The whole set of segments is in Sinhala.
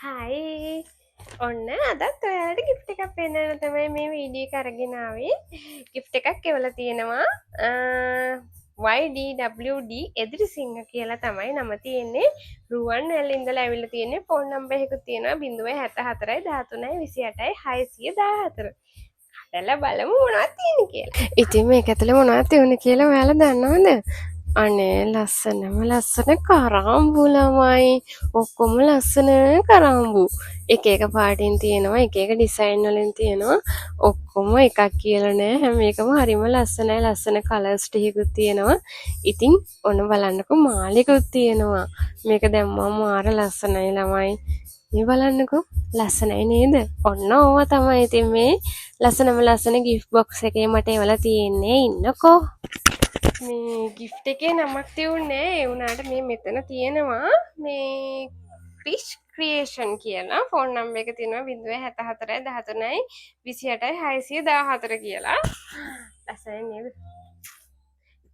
හයි ඔන්න අදත් ඔයාලට ගිෆ්ට් එකක් පෙන්නන්න තමයි මේ වීඩියෝ එක අරගෙන ආවේ. ගිෆ්ට් එකක් එවලා තියෙනවා. YDWD එදිරිසිංහ කියලා තමයි නම තියෙන්නේ. රුවන්වැලි ඉඳලා ඇවිල්ලා තියෙන්නේ. ෆෝන් නම්බර් එකකුත් තියෙනවා 074 13 28 614. හදලා බලමු මොනවද තියෙන්නේ කියලා. ඉතින් මේක ඇතුලේ මොනවද තියෙන්නේ කියලා ඔයාලා දන්නවද? අනේ ලස්සන කරාම්බු ළමයි ඔක්කොම ලස්සන කරාම්බු එක එක පාටින් තියෙනවා එක එක ඩිසයින් වලින් තියෙනවා ඔක්කොම එකක් කියලා නෑ හැම එකම හරිම ලස්සන කලර්ස් ටිකකුත් තියෙනවා ඉතින් ඔන්න බලන්නකෝ මාලෙකුත් තියෙනවා මේක දැම්මම මාර ලස්සනයි ළමයි මේ බලන්නකෝ ලස්සනයි නේද ඔන්න ඕවා තමයි ඉතින් මේ ලස්සන ගිෆ්ට් බොක්ස් එකේ මට එවලා තියෙන්නේ ඉන්නකෝ මේ ගිෆ්ට් එකේ නමක් තියුන්නේ ඒ වුණාට මේ මෙතන තියෙනවා මේ ක්‍රිෂ් ක්‍රියේෂන් කියලා ෆෝන් නම්බර් එක තියෙනවා 074 13 28 614 කියලා. ලස්සනයි නේද?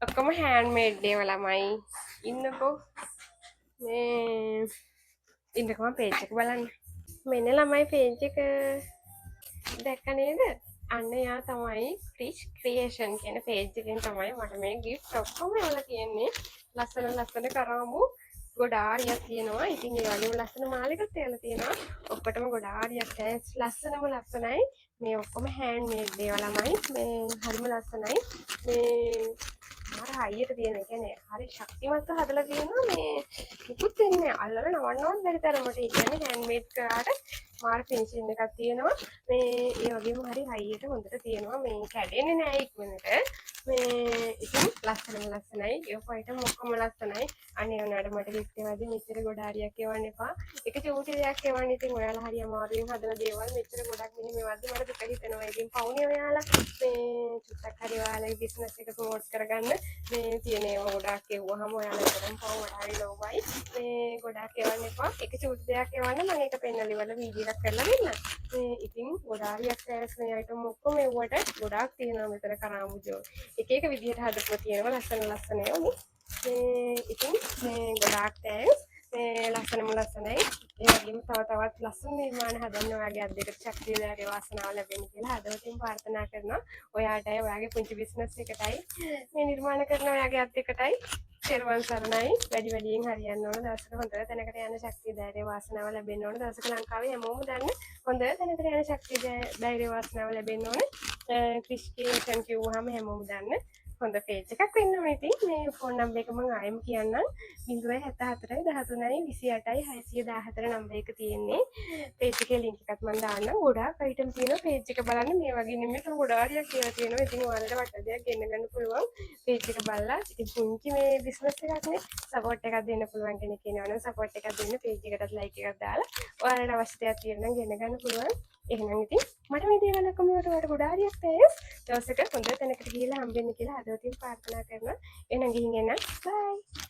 ඔක්කොම හෑන්ඩ් මේඩ් ඒවා ළමයි. ඉන්නකෝ මේ ඉන්නකෝ පේජ් එක බලන්න. මෙන්න ළමයි පේජ් එක දැක්ක නේද? අන්න යා තමයි ක්‍රිෂ් ක්‍රියේෂන් කියන පේජ් එකෙන් තමයි මට මේ ගිෆ්ට් ඔක්කොම එවලා තියෙන්නේ. ලස්සන කරාමු ගොඩාරියක් තියෙනවා. ඉතින් ඒ වගේම ලස්සන මාලෙකත් එවලා තියෙනවා. ඔක්කොටම ගොඩාරියක් තෑන්ක්ස්. ලස්සනයි. මේ ඔක්කොම හෑන්ඩ් මේඩ් ඒවා ළමයි. මේ හරිම ලස්සනයි. මේ මාර හයියට තියෙන එක නේ. හරි ශක්තිමත්ව හදලා තියෙනවා මේ නිකුත් වෙන්නේ අල්ලලා නවන්නවත් බැරි තරමට. ඒ කියන්නේ හෑන්ඩ් මේඩ් කරාට මාර ෆිනිෂින් එකක් තියෙනවා. මේ ඒ වගේම හරි හයියට හොඳට තියෙනවා. මේ කැඩෙන්නේ නැහැ ඉක්මනට. මේ ඉතින් ලස්සනයි. ඒ පොයිටම ඔක්කොම ලස්සනයි. අනේ උනාට මට ගිෆ්ට් එකවදී මෙච්චර ගොඩාරියක් එවන්න එපා. එක චූටි දෙයක් එවන්න. ඉතින් ඔයාලා හරි අමාරුවෙන් හදන දේවල් මෙච්චර ගොඩක් මෙන්න මේවද්දි මට දුක හිතෙනවා. ඉතින් පවුනේ ඔයාලා මේ චුට්ටක් හරි ඔයාලගේ බිස්නස් එක ප්‍රොමෝට් කරගන්න මේ තියෙන ඒවා ගොඩාක් එවුවාම ඔයාලටම පවු වඩායි ලොවයි. මේ ගොඩාක් එවන්න එපා. එක චූටි දෙයක් එවන්න මම ඒක පෙන්නලා ඉවරලා වීඩියෝ එකක් කරලා දෙන්නම්. මේ ඉතින් ගොඩාරියක් ඇස් මේ අයිටම් ඔක්කොම එවුවට ගොඩාක් තියෙනවා මෙතන කරාමුජෝ. එක එක විදිහට හදපුවා තියෙනවා ලස්සන ඒවා නේ. මේ ඉතින් මේ ගොඩාක් තෑන්ක්ස්. මේ ලස්සනයි. ඒ වගේම තවත් ලස්සන නිර්මාණ හදන්න ඔයාගේ අද්දේකට ශක්තිය දාගේ වාසනාව ලැබෙන්න කියලා හදවතින් ප්‍රාර්ථනා කරනවා. ඔයාටයි ඔයාගේ පුංචි බිස්නස් එකටයි මේ නිර්මාණ කරන ඔයාගේ අද්දේකටයි තෙරුවන් සරණයි. වැඩියෙන් හරියන්න ඕන දවසක හොඳ තැනකට යන ශක්තිය ධෛර්ය වාසනාව ලැබෙන්න ඕන. දවසක ලංකාවේ හැමෝම දන්න හොඳ තැනකට යන ශක්තිය ධෛර්ය වාසනාව ලැබෙන්න ඕන. ක්‍රිෂ් ක්‍රියේෂන් කිව්වහම හැමෝම දන්න හොඳ පේජ් එකක් වෙන්න ඕනේ. ඉතින් මේ ෆෝන් නම්බර් එක මම ආයෙම කියන්නම් 074 13 28 614 නම්බර් එක තියෙන්නේ. පේජ් එකේ ලින්ක් එකත් මම දාන්නම්. ගොඩාක් අයිටම් තියෙනවා පේජ් එක බලන්න. මේ වගේ නෙමෙයි ගොඩාරියක් කියලා තියෙනවා. ඉතින් ඔයාලට වටේ දෙයක් ගෙන්න ගන්න පුළුවන්. පේජ් එක බලලා ඉතින් පුංචි මේ බිස්නස් එකක් නේ සපෝට් එකක් දෙන්න පුළුවන් කෙනෙක් ඉන්නවනම් සපෝට් එකක් දෙන්න පේජ් එකටත් ලයික් එකක් දාලා ඔයාලට අවශ්‍ය දේවල් තියෙනවා නම් ගෙන්න ගන්න පුළුවන්. එහෙනම් ඉතින් මට මේ දේවල් ඔක්කොම වලට ගොඩාරියක් තෑන්ක්ස්. දවසක හොඳ තැනකට ගිහිල්ලා හම්බෙන්න කියලා හදවතින් ප්‍රාර්ථනා කරනවා. එහෙනම් ගිහින් එන්න. බයි.